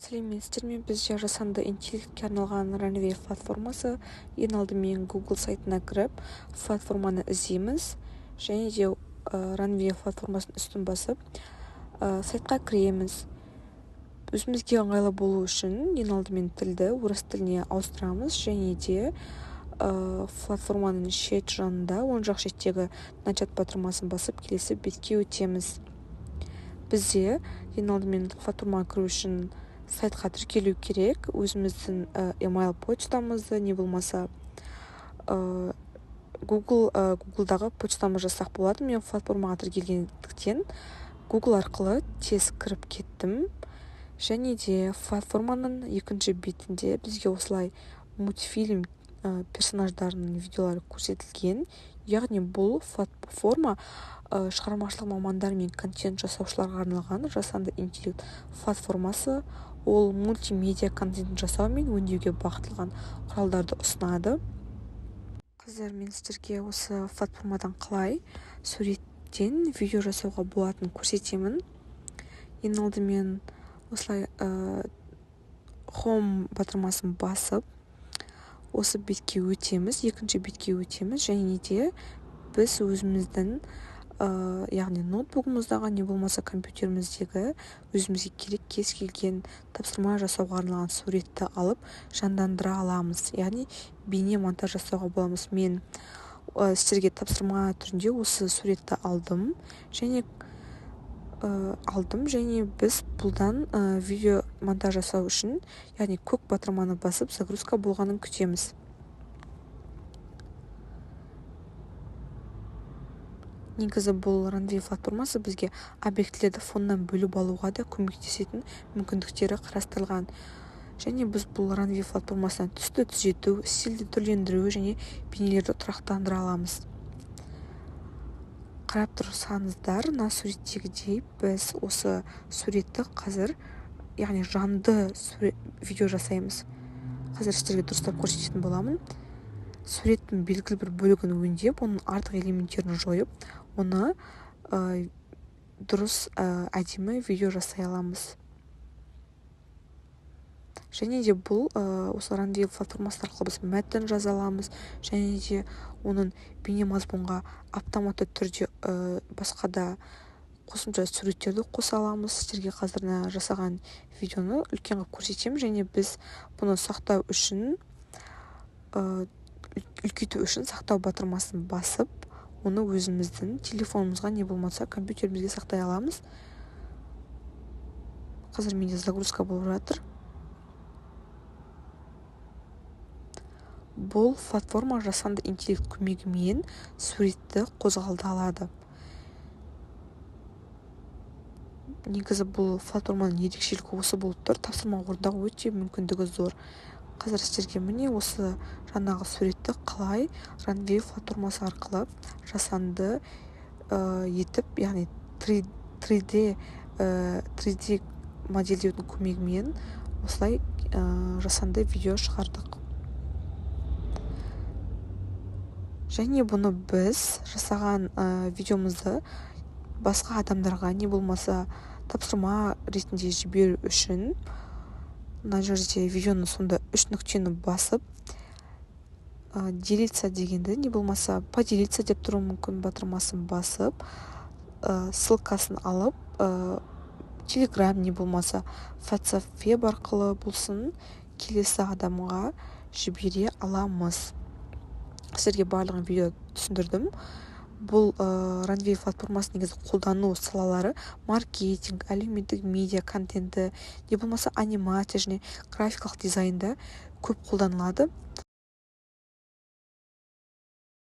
сәлеметсіздер ме? Бізде жасанды интеллектке арналған Runway платформасы. Ең алдымен Google сайтына кіріп, платформаны іздейміз және де Runway платформасының үстін басып, сайтқа кіреміз. Өзімізге ыңғайлы болу үшін ең алдымен тілді орыс тіліне ауыстырамыз және де платформаның шет жанында оң жақ шеттегі начать батырмасын басып келесі бетке өтеміз. Бізде ең алдымен платформаға кіру үшін сайтқа тіркелу керек, өзіміздің email почтамызды, не болмаса Google'дағы почтамыз жазсақ болады. Мен платформаға тіркелгендіктен Google арқылы тез кіріп кеттім. Және де платформаның екінші бетінде бізге осылай мультфильм персонаждарының видеолары көрсетілген. Яғни бұл платформа шығармашылық мамандар мен контент жасаушыларға арналған жасанды интеллект платформасы. Ол мультимедиа контентін жасау мен өңдеуге бағытталған құралдарды ұсынады. Қыздар, мен сіздерге осы платформадан қалай суреттен видео жасауға болатынын көрсетемін. Ең алдымен осылай Home батырмасын басып, осы бетке өтеміз, екінші бетке өтеміз және де біз өзіміздің яғни ноутбугымыздағы не болмаса компьютеріміздегі өзімізге керек кез келген тапсырма жасауға арналған суретті алып жандандыра аламыз. Яғни бейне монтаж жасауға боламыз. Мен сіздерге тапсырма түрінде осы суретті алдым және біз бұлдан видео монтаж жасау үшін, яғни көк батырманы басып загрузка болғанын күтеміз. Негізі бұл Runway платформасы бізге объектілерді фоннан бөліп алуға да көмектесетін мүмкіндіктері қарастырылған. Және біз бұл Runway платформасынан түсті түзету, стильді түрлендіру және бейнелерді тұрақтандыра аламыз. Қарап тұрсаңыздар, мына суреттегідей біз осы суретті қазір, яғни жанды видео жасаймыз. Қазір сіздерге дұрыстап көрсететін боламын. Суреттің белгілі бір бөлігін өңдеп, оның артық элементтерін жойып, оны дұрыс әдемі видео жасай аламыз. Және де бұл осы Runway платформасы арқылы біз мәтін жаза аламыз және де оның бейне мазмұнға автоматты түрде басқа да қосымша суреттерді қоса аламыз. Сіздерге қазір жасаған видеоны үлкен қылып көрсетемін және біз бұны сақтау үшін үлкейту үшін сақтау батырмасын басып, оны өзіміздің телефонымызға не болмаса компьютерімізге сақтай аламыз. Қазір менде загрузка болып жатыр. Бұл платформа жасанды интеллект көмегімен суретті қозғалдыра алады. Негізі бұл платформаның ерекшелігі осы болып тұр. Тапсырма орындауға өте мүмкіндігі зор. Қазір сіздерге міне осы жаңағы суретті қалай Runway платформасы арқылы жасанды етіп, яғни 3D модельдеудің көмегімен осылай жасанды видео шығардық. Және бұны біз жасаған видеомызды басқа адамдарға не болмаса тапсырма ретінде жіберу үшін мына жерде видеоның сонда 3 нүктені басып делиться дегенді, не болмаса поделиться деп тұру мүмкін, батырмасын басып ссылкасын алып Telegram не болмаса WhatsApp веб арқылы болсын келесі адамға жібере аламыз. Сіздерге барлығын видео түсіндірдім. Бұл Runway платформасы негізі қолдану салалары маркетинг, әлеуметтік медиа контенті, не болмаса анимация және графикалық дизайнда көп қолданылады.